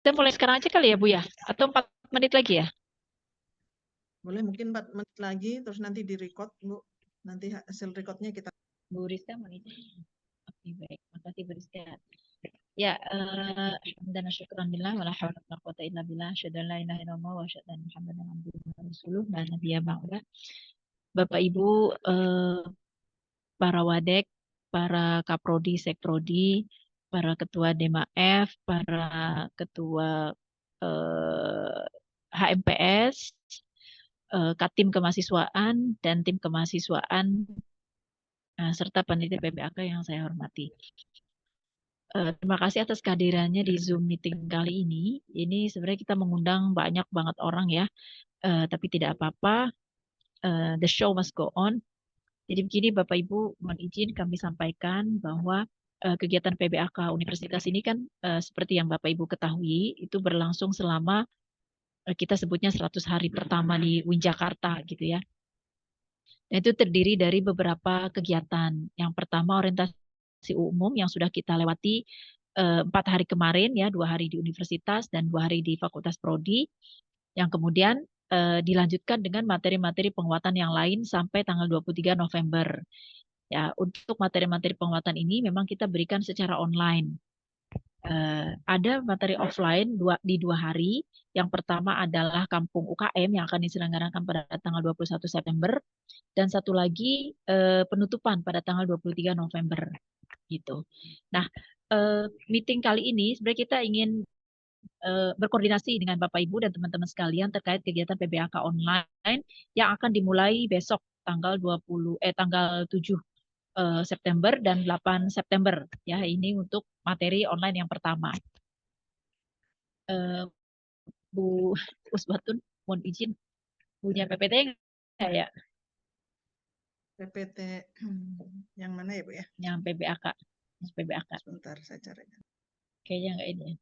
Kita mulai sekarang aja kali ya Bu ya? Atau 4 menit lagi ya? Boleh mungkin 4 menit lagi, terus nanti di-record, Bu. Nanti hasil recordnya kita. Bu Rizka mau izin. Oke, baik. Makasih Bu Rizka. Ya, dan syukran billah wala haula wala quwata illa billah. Asyhadu an la ilaha illallah wa asyhadu anna Muhammadan abduhu wa rasuluh. La nabiyya ba'da. Bapak Ibu, para wadek, para kaprodi, sekprodi, para ketua DMAF, para ketua HMPS, Katim Kemahasiswaan dan tim kemahasiswaan serta panitia PPAK yang saya hormati. Terima kasih atas kehadirannya di Zoom meeting kali ini. Ini sebenarnya kita mengundang banyak banget orang ya, tapi tidak apa-apa. The show must go on. Jadi begini Bapak Ibu, mohon izin kami sampaikan bahwa kegiatan PBAK Universitas ini kan seperti yang Bapak Ibu ketahui itu berlangsung selama kita sebutnya 100 hari pertama di UIN Jakarta gitu ya. Nah, itu terdiri dari beberapa kegiatan. Yang pertama orientasi umum yang sudah kita lewati 4 hari kemarin ya, 2 hari di universitas dan 2 hari di Fakultas Prodi. Yang kemudian dilanjutkan dengan materi-materi penguatan yang lain sampai tanggal 23 November. Ya, untuk materi-materi penguatan ini memang kita berikan secara online. Ada materi offline di 2 hari. Yang pertama adalah Kampung UKM yang akan diselenggarakan pada tanggal 21 September dan satu lagi penutupan pada tanggal 23 November gitu. Nah, meeting kali ini sebenarnya kita ingin berkoordinasi dengan Bapak Ibu dan teman-teman sekalian terkait kegiatan PBAK online yang akan dimulai besok tanggal 7 September dan 8 September ya. Ini untuk materi online yang pertama. Eh, Bu Usbatun mohon izin punya PPT nggak ya? PPT yang mana ya Bu ya? Yang PBAK. Sebentar saya cari. Kayaknya nggak ini ya.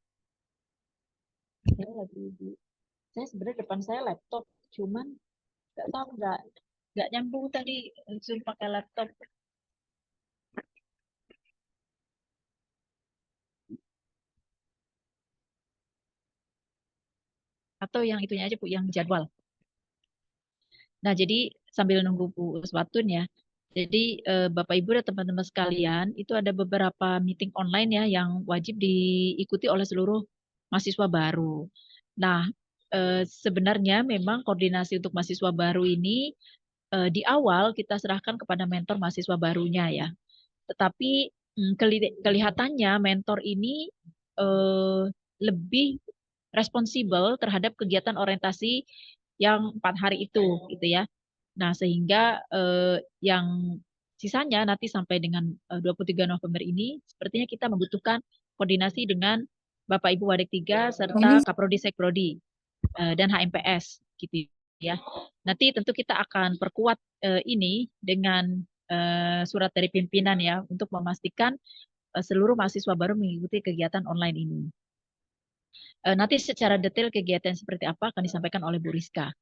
Saya sebenarnya depan saya laptop, cuman nggak tahu nggak nyambung tadi Zoom pakai laptop. Atau yang itunya aja Bu, yang jadwal. Nah, jadi sambil nunggu Bu Uswatun ya. Jadi Bapak Ibu dan teman-teman sekalian, itu ada beberapa meeting online ya yang wajib diikuti oleh seluruh mahasiswa baru. Nah, sebenarnya memang koordinasi untuk mahasiswa baru ini di awal kita serahkan kepada mentor mahasiswa barunya ya. Tetapi kelihatannya mentor ini eh, lebih responsibel terhadap kegiatan orientasi yang 4 hari itu, gitu ya. Nah, sehingga yang sisanya nanti sampai dengan 23 November ini, sepertinya kita membutuhkan koordinasi dengan Bapak Ibu Wadek 3 serta Kaprodi Sekprodi dan HMPS, gitu ya. Nanti tentu kita akan perkuat ini dengan surat dari pimpinan ya untuk memastikan seluruh mahasiswa baru mengikuti kegiatan online ini. Nanti secara detail kegiatan seperti apa akan disampaikan oleh Bu Rizka.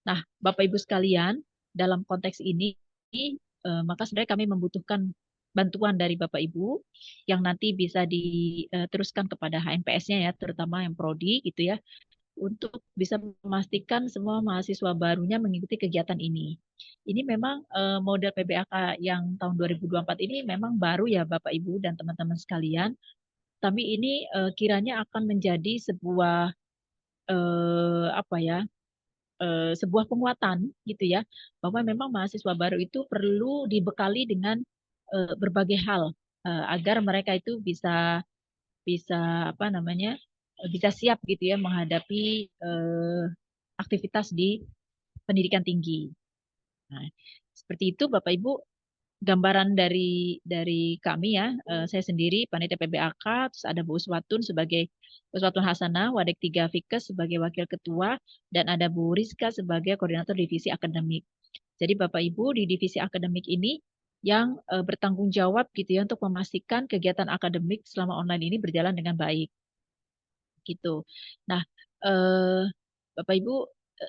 Nah, Bapak Ibu sekalian, dalam konteks ini maka sebenarnya kami membutuhkan bantuan dari Bapak Ibu yang nanti bisa diteruskan kepada HMPS-nya ya, terutama yang prodi gitu ya, untuk bisa memastikan semua mahasiswa barunya mengikuti kegiatan ini. Ini memang model PBAK yang tahun 2024 ini memang baru ya Bapak Ibu dan teman-teman sekalian. Tapi ini kiranya akan menjadi sebuah apa ya? Sebuah penguatan gitu ya, bahwa memang mahasiswa baru itu perlu dibekali dengan berbagai hal agar mereka itu bisa bisa apa namanya bisa siap gitu ya menghadapi aktivitas di pendidikan tinggi. Nah, seperti itu Bapak Ibu gambaran dari kami ya. Saya sendiri panitia PBAK, terus ada Bu Uswatun sebagai Uswatun Hasanah, Wadek 3 Fikes sebagai wakil ketua, dan ada Bu Rizka sebagai koordinator divisi akademik. Jadi Bapak Ibu di divisi akademik ini yang bertanggung jawab gitu ya untuk memastikan kegiatan akademik selama online ini berjalan dengan baik gitu. Nah, eh, Bapak Ibu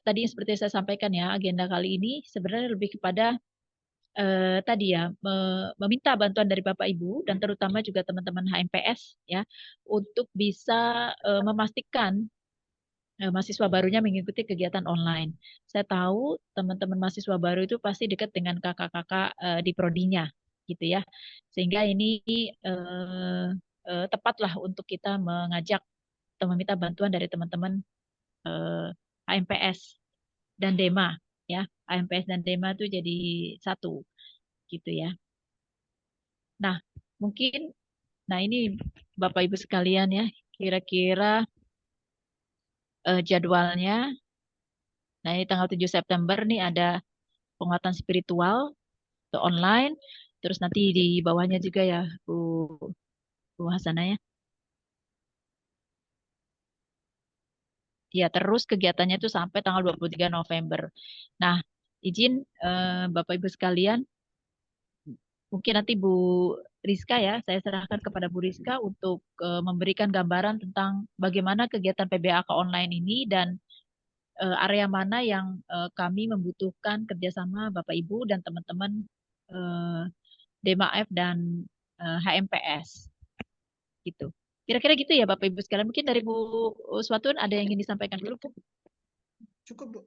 tadi seperti saya sampaikan ya agenda kali ini sebenarnya lebih kepada tadi ya meminta bantuan dari Bapak Ibu dan terutama juga teman-teman HMPS ya untuk bisa memastikan mahasiswa barunya mengikuti kegiatan online. Saya tahu teman-teman mahasiswa baru itu pasti dekat dengan kakak-kakak di prodinya, gitu ya. Sehingga ini tepatlah untuk kita mengajak atau meminta bantuan dari teman-teman HMPS dan DEMA, ya. HMPS dan DEMA itu jadi satu, gitu ya. Nah, mungkin, nah ini Bapak Ibu sekalian ya, kira-kira jadwalnya. Nah, ini tanggal 7 September nih ada penguatan spiritual ke online. Terus nanti di bawahnya juga ya Bu Hasanah ya. Ya, terus kegiatannya itu sampai tanggal 23 November. Nah, izin Bapak Ibu sekalian, mungkin nanti Bu Rizka ya, saya serahkan kepada Bu Rizka untuk memberikan gambaran tentang bagaimana kegiatan PBAK online ini dan area mana yang kami membutuhkan kerjasama Bapak Ibu dan teman-teman eh, DMAF dan HMPS gitu. Kira-kira gitu ya Bapak Ibu sekalian. Mungkin dari Bu Swatun ada yang ingin disampaikan dulu Bu? Cukup, Bu.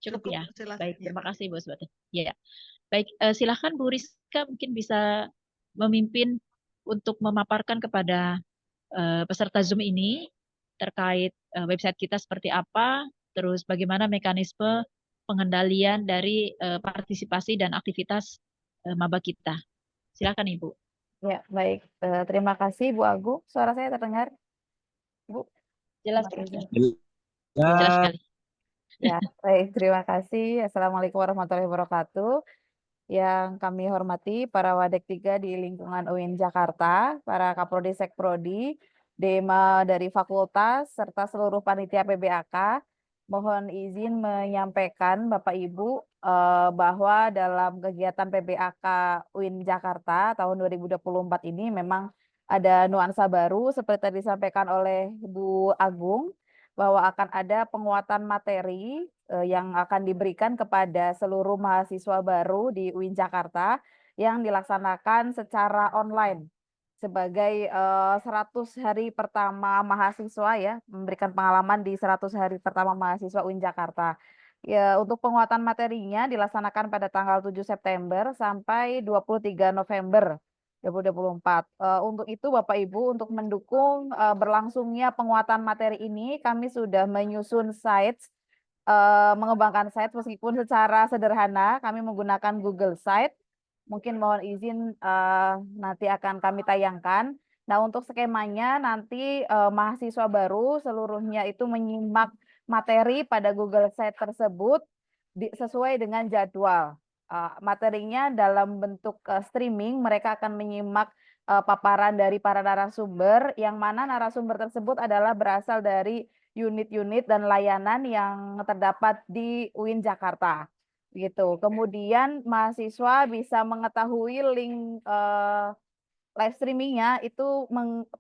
Cukup Cukup, ya. silakan. Baik, Ya. terima kasih Bu Swatun. Ya, baik. Silakan Bu Rizka mungkin bisa memimpin untuk memaparkan kepada peserta Zoom ini terkait website kita seperti apa, terus bagaimana mekanisme pengendalian dari partisipasi dan aktivitas maba kita. Silakan Ibu. Ya, baik. Terima kasih Bu Agung. Suara saya terdengar, Bu? Jelas, Mas Bu. Izin. Jelas sekali. Ya, baik. Terima kasih. Assalamualaikum warahmatullahi wabarakatuh. Yang kami hormati para Wadek 3 di lingkungan UIN Jakarta, para Kaprodi Sekprodi, DEMA dari fakultas, serta seluruh panitia PBAK. Mohon izin menyampaikan Bapak Ibu bahwa dalam kegiatan PBAK UIN Jakarta tahun 2024 ini memang ada nuansa baru seperti tadi disampaikan oleh Bu Agung, bahwa akan ada penguatan materi yang akan diberikan kepada seluruh mahasiswa baru di UIN Jakarta yang dilaksanakan secara online sebagai 100 hari pertama mahasiswa ya, memberikan pengalaman di 100 hari pertama mahasiswa UIN Jakarta. Ya, untuk penguatan materinya dilaksanakan pada tanggal 7 September sampai 23 November 2024. Untuk itu Bapak Ibu, untuk mendukung berlangsungnya penguatan materi ini, kami sudah menyusun sites, mengembangkan sites meskipun secara sederhana kami menggunakan Google Site. Mungkin mohon izin nanti akan kami tayangkan. Nah, untuk skemanya nanti mahasiswa baru seluruhnya itu menyimak materi pada Google Site tersebut sesuai dengan jadwal. Materinya dalam bentuk streaming, mereka akan menyimak paparan dari para narasumber, yang mana narasumber tersebut adalah berasal dari unit-unit dan layanan yang terdapat di UIN Jakarta. Gitu. Kemudian mahasiswa bisa mengetahui link live streamingnya itu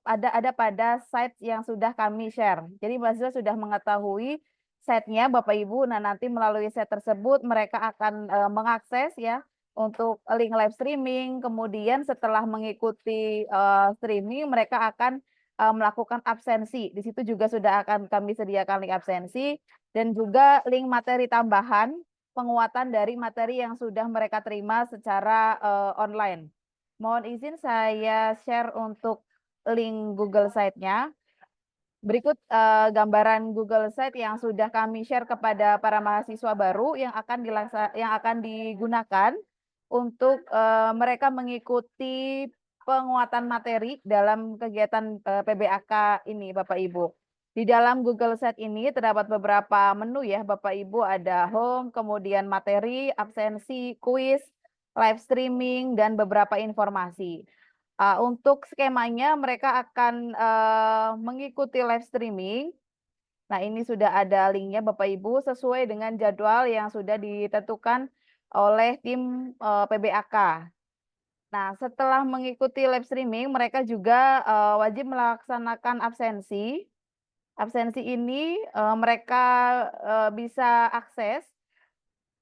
ada pada site yang sudah kami share. Jadi mahasiswa sudah mengetahui site-nya Bapak Ibu. Nah, nanti melalui site tersebut mereka akan mengakses ya untuk link live streaming. Kemudian setelah mengikuti streaming mereka akan melakukan absensi. Di situ juga sudah akan kami sediakan link absensi dan juga link materi tambahan, penguatan dari materi yang sudah mereka terima secara online. Mohon izin saya share untuk link Google Site-nya. Berikut gambaran Google Site yang sudah kami share kepada para mahasiswa baru yang akan digunakan untuk mereka mengikuti penguatan materi dalam kegiatan PBAK ini, Bapak Ibu. Di dalam Google Site ini terdapat beberapa menu ya, Bapak Ibu, ada home, kemudian materi, absensi, kuis, live streaming, dan beberapa informasi. Untuk skemanya mereka akan mengikuti live streaming. Nah, ini sudah ada linknya Bapak Ibu sesuai dengan jadwal yang sudah ditentukan oleh tim PBAK. Nah, setelah mengikuti live streaming, mereka juga wajib melaksanakan absensi. Absensi ini mereka bisa akses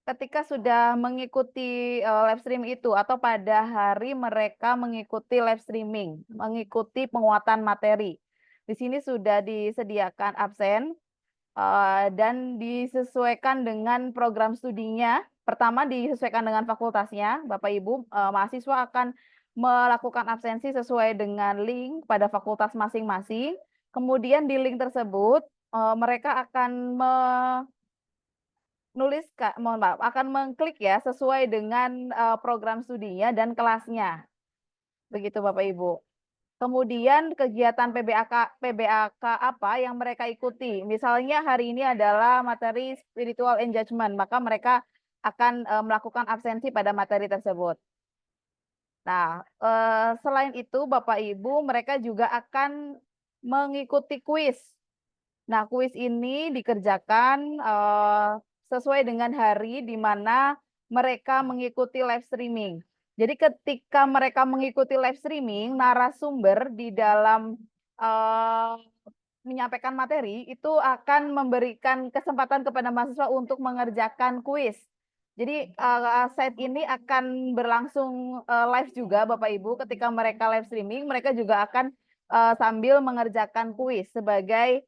ketika sudah mengikuti live stream itu atau pada hari mereka mengikuti live streaming, mengikuti penguatan materi. Di sini sudah disediakan absen dan disesuaikan dengan program studinya. Pertama disesuaikan dengan fakultasnya, Bapak Ibu, mahasiswa akan melakukan absensi sesuai dengan link pada fakultas masing-masing. Kemudian di link tersebut mereka akan akan mengklik ya sesuai dengan program studinya dan kelasnya. Begitu Bapak Ibu. Kemudian kegiatan PBAK apa yang mereka ikuti. Misalnya hari ini adalah materi spiritual engagement, maka mereka akan melakukan absensi pada materi tersebut. Nah, selain itu Bapak Ibu, mereka juga akan mengikuti kuis. Nah, kuis ini dikerjakan sesuai dengan hari di mana mereka mengikuti live streaming. Jadi ketika mereka mengikuti live streaming, narasumber di dalam menyampaikan materi itu akan memberikan kesempatan kepada mahasiswa untuk mengerjakan kuis. Jadi site ini akan berlangsung live juga Bapak Ibu. Ketika mereka live streaming, mereka juga akan sambil mengerjakan kuis sebagai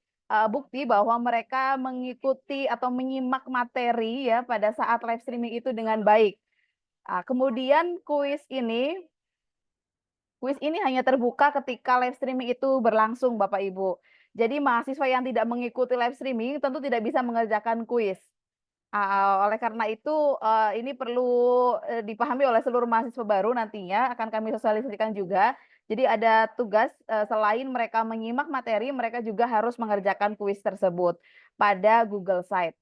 bukti bahwa mereka mengikuti atau menyimak materi ya pada saat live streaming itu dengan baik. Kemudian kuis ini hanya terbuka ketika live streaming itu berlangsung Bapak Ibu. Jadi mahasiswa yang tidak mengikuti live streaming tentu tidak bisa mengerjakan kuis. Oleh karena itu ini perlu dipahami oleh seluruh mahasiswa baru nantinya akan kami sosialisasikan juga. Jadi ada tugas selain mereka menyimak materi, mereka juga harus mengerjakan kuis tersebut pada Google Site.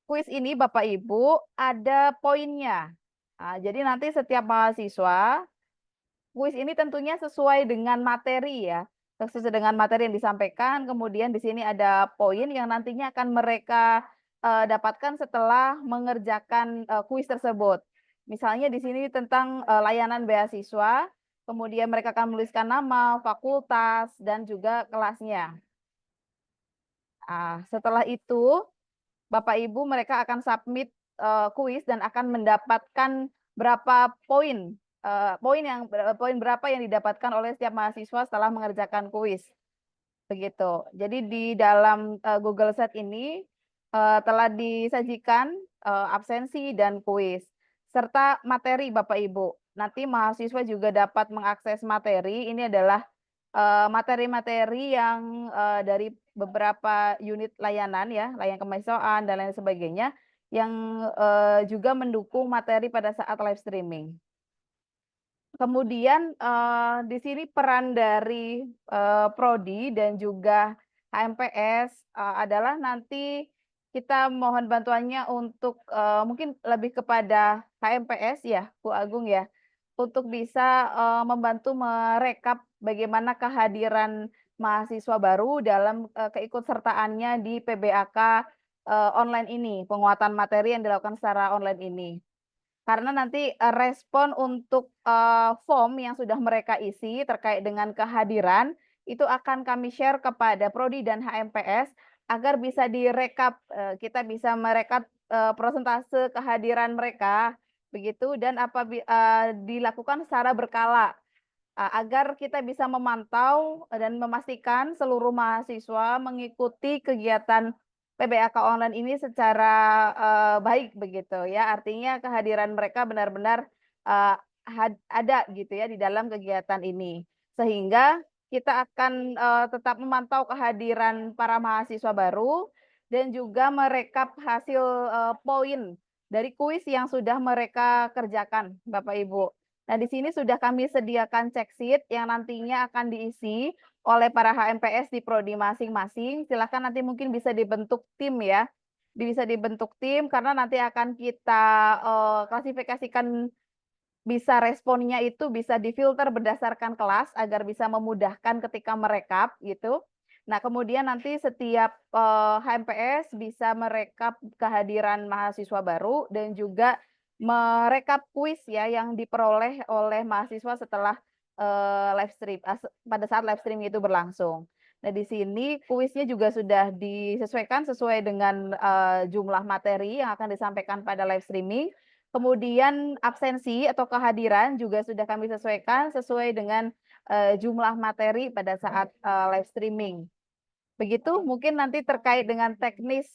Kuis ini Bapak Ibu ada poinnya. Jadi nanti setiap mahasiswa, kuis ini tentunya sesuai dengan materi ya. Sesuai dengan materi yang disampaikan, kemudian di sini ada poin yang nantinya akan mereka dapatkan setelah mengerjakan kuis tersebut. Misalnya di sini tentang layanan beasiswa, kemudian mereka akan menuliskan nama, fakultas, dan juga kelasnya. Setelah itu, Bapak Ibu mereka akan submit kuis dan akan mendapatkan berapa poin, poin berapa yang didapatkan oleh setiap mahasiswa setelah mengerjakan kuis. Begitu. Jadi di dalam Google Set ini telah disajikan absensi dan kuis serta materi Bapak Ibu. Nanti mahasiswa juga dapat mengakses materi. Ini adalah materi-materi yang dari beberapa unit layanan ya, layanan kemahasiswaan dan lain sebagainya yang juga mendukung materi pada saat live streaming. Kemudian di sini peran dari Prodi dan juga HMPS adalah nanti kita mohon bantuannya untuk mungkin lebih kepada HMPS ya, Bu Agung ya, untuk bisa membantu merekap bagaimana kehadiran mahasiswa baru dalam keikutsertaannya di PBAK online ini, penguatan materi yang dilakukan secara online ini. Karena nanti respon untuk form yang sudah mereka isi terkait dengan kehadiran itu akan kami share kepada Prodi dan HMPS agar bisa direkap, kita bisa merekap persentase kehadiran mereka begitu dan dilakukan secara berkala agar kita bisa memantau dan memastikan seluruh mahasiswa mengikuti kegiatan PBAK online ini secara baik begitu ya. Artinya kehadiran mereka benar-benar ada gitu ya di dalam kegiatan ini. Sehingga kita akan tetap memantau kehadiran para mahasiswa baru dan juga merekap hasil poin dari kuis yang sudah mereka kerjakan, Bapak Ibu. Nah, di sini sudah kami sediakan check sheet yang nantinya akan diisi oleh para HMPS di prodi masing-masing. Silakan nanti mungkin bisa dibentuk tim ya. Bisa dibentuk tim karena nanti akan kita klasifikasikan bisa responnya itu bisa difilter berdasarkan kelas agar bisa memudahkan ketika merekap gitu. Nah, kemudian nanti setiap HMPS bisa merekap kehadiran mahasiswa baru dan juga merekap kuis ya yang diperoleh oleh mahasiswa setelah live stream pada saat live stream itu berlangsung. Nah, di sini kuisnya juga sudah disesuaikan sesuai dengan jumlah materi yang akan disampaikan pada live streaming. Kemudian absensi atau kehadiran juga sudah kami sesuaikan sesuai dengan jumlah materi pada saat live streaming. Begitu mungkin nanti terkait dengan teknis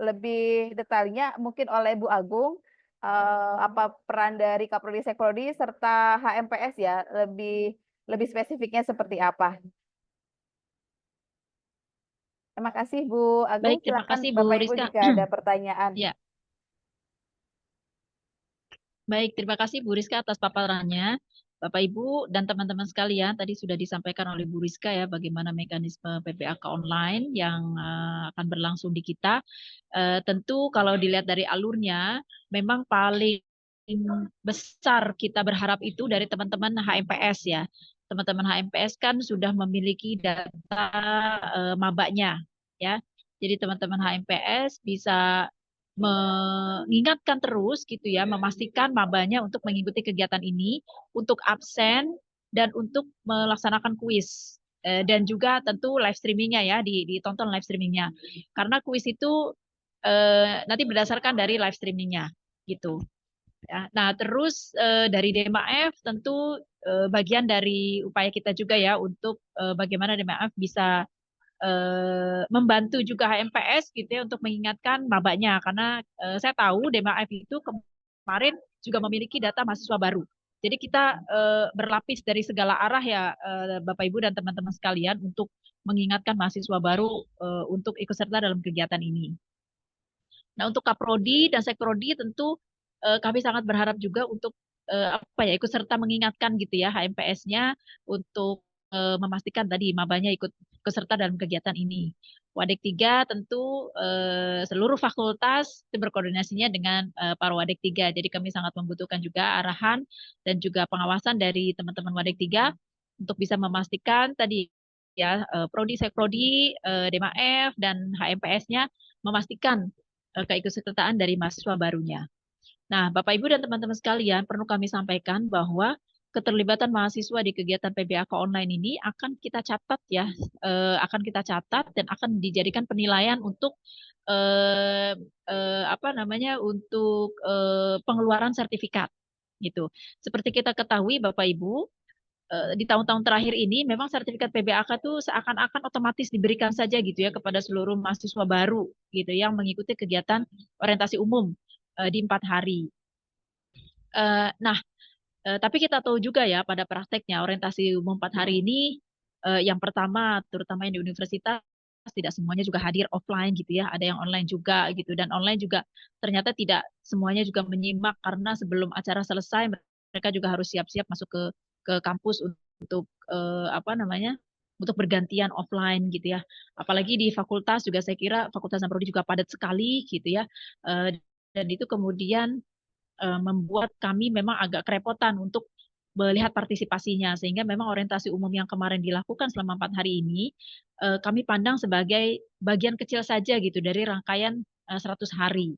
lebih detailnya mungkin oleh Bu Agung apa peran dari Kaprodi Sekprodi serta HMPS ya lebih spesifiknya seperti apa. Terima kasih Bu Agung. Baik, terima Silakan kasih Bu Bapak Ibu Rizka. jika ada pertanyaan. Ya, baik, terima kasih Bu Rizka atas paparannya. Bapak Ibu dan teman-teman sekalian, tadi sudah disampaikan oleh Bu Rizka ya bagaimana mekanisme PPAK online yang akan berlangsung di kita. Tentu kalau dilihat dari alurnya, memang paling besar kita berharap itu dari teman-teman HMPS ya. Teman-teman HMPS kan sudah memiliki data mabanya ya. Jadi teman-teman HMPS bisa mengingatkan terus gitu ya, memastikan mabanya untuk mengikuti kegiatan ini, untuk absen dan untuk melaksanakan kuis. Dan juga tentu live streamingnya ya, ditonton live streamingnya. Karena kuis itu nanti berdasarkan dari live streamingnya gitu. Ya. Nah, terus dari DMAF tentu bagian dari upaya kita juga ya untuk bagaimana DMAF bisa membantu juga HMPS gitu ya untuk mengingatkan mabanya karena saya tahu DMAF itu kemarin juga memiliki data mahasiswa baru. Jadi kita berlapis dari segala arah ya Bapak Ibu dan teman-teman sekalian untuk mengingatkan mahasiswa baru untuk ikut serta dalam kegiatan ini. Nah, untuk Kaprodi dan Sekprodi tentu kami sangat berharap juga untuk apa ya ikut serta mengingatkan gitu ya HMPS-nya untuk memastikan tadi mabanya ikut serta dalam kegiatan ini. Wadek 3 tentu seluruh fakultas itu berkoordinasinya dengan para Wadek 3. Jadi kami sangat membutuhkan juga arahan dan juga pengawasan dari teman-teman Wadek 3 untuk bisa memastikan tadi ya Prodi, Sekprodi, DMAF dan HMPS-nya memastikan keikutsertaan dari mahasiswa barunya. Nah, Bapak Ibu dan teman-teman sekalian, perlu kami sampaikan bahwa keterlibatan mahasiswa di kegiatan PBAK online ini akan kita catat ya, akan kita catat dan akan dijadikan penilaian untuk apa namanya untuk pengeluaran sertifikat gitu. Seperti kita ketahui Bapak Ibu, di tahun-tahun terakhir ini memang sertifikat PBAK itu seakan-akan otomatis diberikan saja gitu ya kepada seluruh mahasiswa baru gitu yang mengikuti kegiatan orientasi umum di 4 hari. Nah, tapi kita tahu juga ya pada prakteknya orientasi umum 4 hari ini yang pertama terutama yang di universitas tidak semuanya juga hadir offline gitu ya, ada yang online juga gitu dan online juga ternyata tidak semuanya juga menyimak karena sebelum acara selesai mereka juga harus siap-siap masuk ke kampus untuk apa namanya? Untuk bergantian offline gitu ya. Apalagi di fakultas juga saya kira fakultas dan prodi juga padat sekali gitu ya. Dan itu kemudian membuat kami memang agak kerepotan untuk melihat partisipasinya sehingga memang orientasi umum yang kemarin dilakukan selama 4 hari ini kami pandang sebagai bagian kecil saja gitu dari rangkaian 100 hari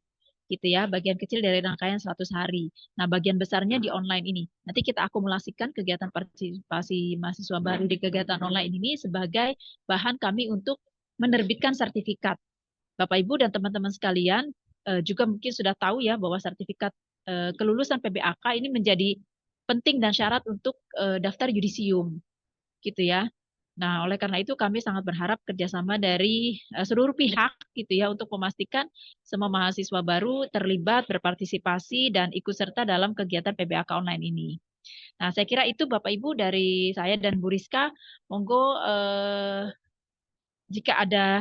gitu ya, bagian kecil dari rangkaian 100 hari. Nah, bagian besarnya di online ini. Nanti kita akumulasikan kegiatan partisipasi mahasiswa baru di kegiatan online ini sebagai bahan kami untuk menerbitkan sertifikat. Bapak Ibu dan teman-teman sekalian juga mungkin sudah tahu ya bahwa sertifikat kelulusan PBAK ini menjadi penting dan syarat untuk daftar yudisium gitu ya. Nah, oleh karena itu kami sangat berharap kerjasama dari seluruh pihak gitu ya untuk memastikan semua mahasiswa baru terlibat, berpartisipasi dan ikut serta dalam kegiatan PBAK online ini. Nah, saya kira itu Bapak Ibu dari saya dan Bu Rizka. Monggo jika ada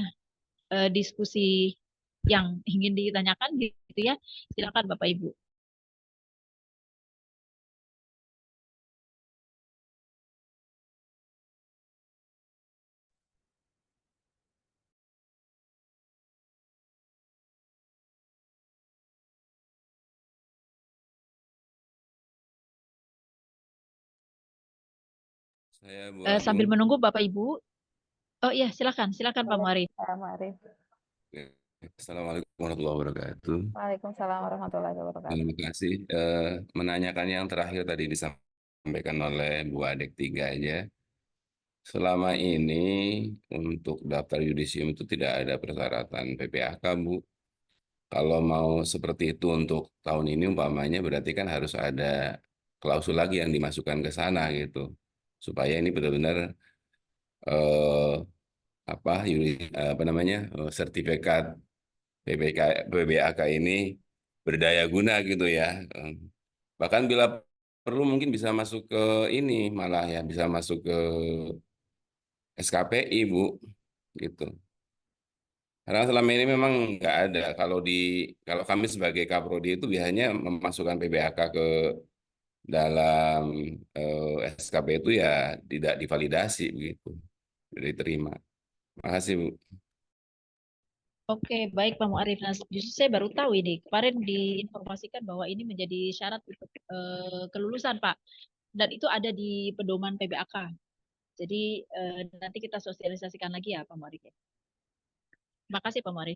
diskusi yang ingin ditanyakan gitu ya, silakan Bapak Ibu. Saya Bu Sambil Agung. menunggu Bapak Ibu. Oh iya, silakan Pak Muari. Assalamualaikum warahmatullahi wabarakatuh. Waalaikumsalam warahmatullahi wabarakatuh. Terima kasih. Menanyakan yang terakhir tadi disampaikan oleh Bu Adek 3 aja. selama ini untuk daftar yudisium itu tidak ada persyaratan PPAK, Bu. Kalau mau seperti itu untuk tahun ini umpamanya berarti kan harus ada klausul lagi yang dimasukkan ke sana gitu. Supaya ini benar-benar eh, apa namanya sertifikat PBAK ini berdaya guna gitu ya. Bahkan bila perlu mungkin bisa masuk ke ini malah ya bisa masuk ke SKPI, Bu, gitu. Karena selama ini memang nggak ada. Kalau kami sebagai Kaprodi itu biasanya memasukkan PBAK ke dalam SKP itu ya tidak divalidasi begitu, tidak diterima. Makasih, Bu. Oke, baik Pak Muarif. Nah, justru saya baru tahu ini. Kemarin diinformasikan bahwa ini menjadi syarat untuk kelulusan, Pak. Dan itu ada di pedoman PBAK. Jadi nanti kita sosialisasikan lagi ya, Pak Muarif. Terima kasih, Pak Muarif.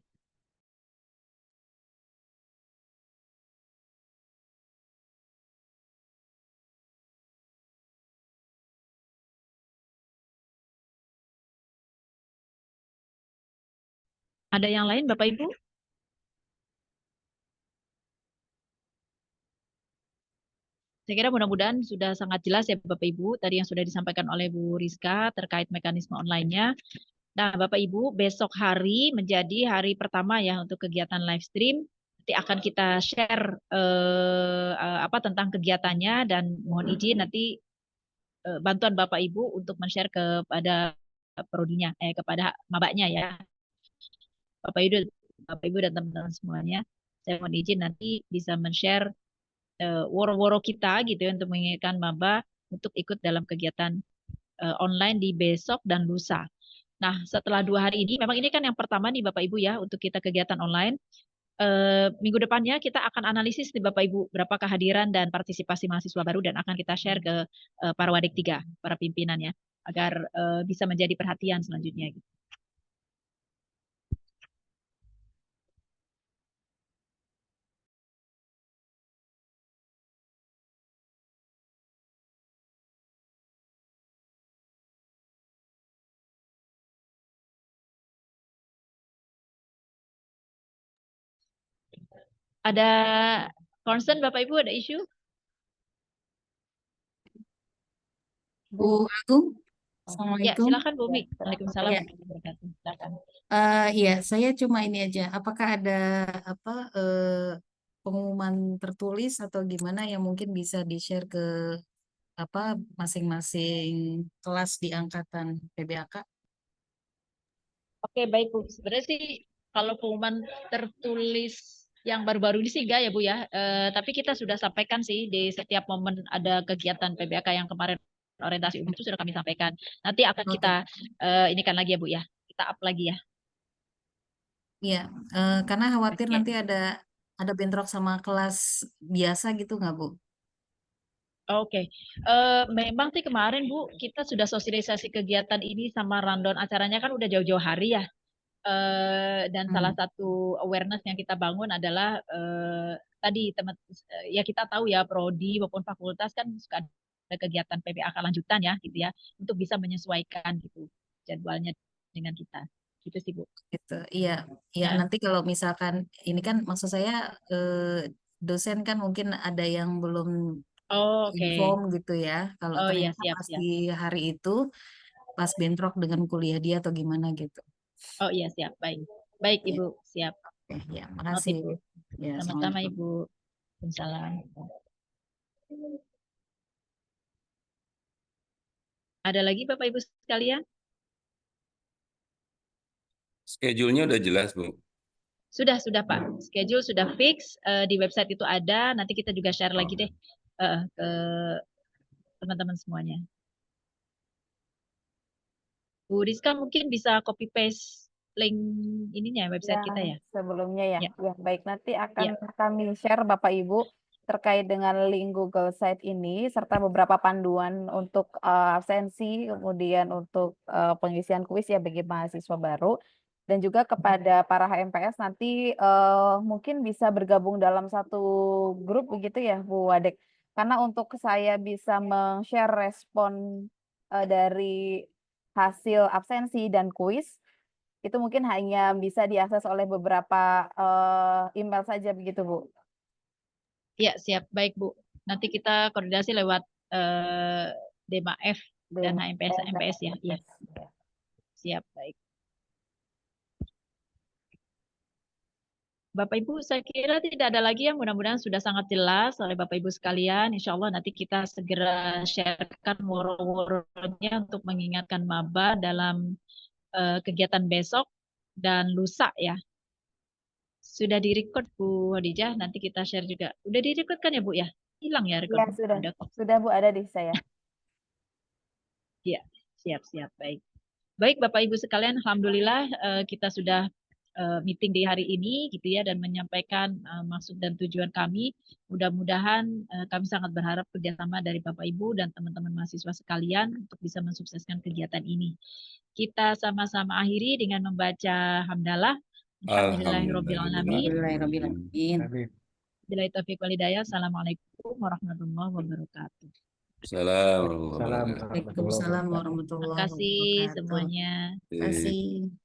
Ada yang lain, Bapak Ibu? Saya kira mudah-mudahan sudah sangat jelas ya Bapak Ibu, tadi yang sudah disampaikan oleh Bu Rizka terkait mekanisme online-nya. Nah, Bapak Ibu, besok hari menjadi hari pertama ya untuk kegiatan live stream. Nanti akan kita share tentang kegiatannya dan mohon izin nanti bantuan Bapak Ibu untuk men-share kepada prodinya, kepada mabaknya ya. Bapak Ibu dan teman-teman semuanya, saya mohon izin nanti bisa men-share woro-woro kita gitu ya untuk mengingatkan maba untuk ikut dalam kegiatan online di besok dan lusa. Nah, setelah 2 hari ini, memang ini kan yang pertama nih Bapak Ibu ya untuk kita kegiatan online. Minggu depannya kita akan analisis nih Bapak Ibu berapa kehadiran dan partisipasi mahasiswa baru dan akan kita share ke para Wadik 3, para pimpinan ya, agar bisa menjadi perhatian selanjutnya. Gitu. Ada concern Bapak Ibu, ada isu? Bu Agung, Ya, Assalamualaikum. silakan Bu Mi. Waalaikumsalam Ya. warahmatullahi wabarakatuh. Silakan. Iya, saya cuma ini aja. Apakah ada pengumuman tertulis atau gimana yang mungkin bisa di-share ke masing-masing kelas di angkatan PBAK? Oke, baik Bu. Sebenarnya sih kalau pengumuman tertulis yang baru-baru ini sih enggak ya Bu ya. Tapi kita sudah sampaikan sih di setiap momen ada kegiatan PBAK yang kemarin orientasi umum itu sudah kami sampaikan. Nanti akan Oke. kita inikan lagi ya Bu ya. Kita up lagi ya. Iya, karena khawatir Oke. nanti ada bentrok sama kelas biasa gitu nggak Bu? Oke, memang sih kemarin Bu kita sudah sosialisasi kegiatan ini sama rundown acaranya kan udah jauh-jauh hari ya. Dan salah satu awareness yang kita bangun adalah tadi teman ya kita tahu ya prodi maupun fakultas kan suka ada kegiatan PBAK lanjutan ya gitu ya untuk bisa menyesuaikan gitu jadwalnya dengan kita gitu sih Bu. Gitu. Iya, iya. Ya. Nanti kalau misalkan ini kan maksud saya dosen kan mungkin ada yang belum Oh, oke. inform gitu ya. Kalau Oh iya ternyata siap pas ya. di hari itu pas bentrok dengan kuliah dia atau gimana gitu. Oh iya siap baik. Baik Ya, Ibu siap. oke, ya, Noted makasih. Bu. Ya, Sama-sama assalamualaikum. Ibu. Waalaikumsalam. Ada lagi Bapak Ibu sekalian? Schedule-nya udah jelas, Bu. Sudah Pak. Schedule sudah fix di website itu ada. Nanti kita juga share lagi deh ke teman-teman semuanya. Bu Rizka mungkin bisa copy paste link ininya website kita ya. Sebelumnya ya. Ya. Ya, baik, nanti akan kami share Bapak Ibu terkait dengan link Google Site ini serta beberapa panduan untuk absensi, kemudian untuk pengisian kuis ya bagi mahasiswa baru dan juga kepada para HMPS nanti mungkin bisa bergabung dalam satu grup begitu ya Bu Wadek. Karena untuk saya bisa men-share respon dari hasil absensi dan kuis itu mungkin hanya bisa diakses oleh beberapa email saja begitu, Bu. Ya, siap. Baik, Bu. Nanti kita koordinasi lewat Dema F dan HMPS MPS ya. Iya, siap. Baik. Bapak Ibu, saya kira tidak ada lagi yang mudah-mudahan sudah sangat jelas oleh Bapak Ibu sekalian. Insya Allah nanti kita segera sharekan woro-woronya untuk mengingatkan maba dalam kegiatan besok dan lusa ya. Sudah direcord Bu Khadijah, nanti kita share juga. Udah direcord kan ya Bu ya? Hilang ya Ya, record? sudah. Udah kok. Sudah, Bu, ada di saya. Ya, siap-siap. Baik. Baik Bapak Ibu sekalian, alhamdulillah kita sudah meeting di hari ini gitu ya dan menyampaikan maksud dan tujuan kami. Mudah-mudahan kami sangat berharap kerjasama dari Bapak Ibu dan teman-teman mahasiswa sekalian untuk bisa mensukseskan kegiatan ini. Kita sama-sama akhiri dengan membaca hamdalah. Alhamdulillahirobbilalamin. Alhamdulillahirobbilalamin. Billahi taufiq wal hidayah. Assalamualaikum warahmatullahi wabarakatuh. Assalamualaikum warahmatullahi wabarakatuh. Waalaikumsalam Terima warahmatullahi kasih wabarakatuh. semuanya. Terima kasih.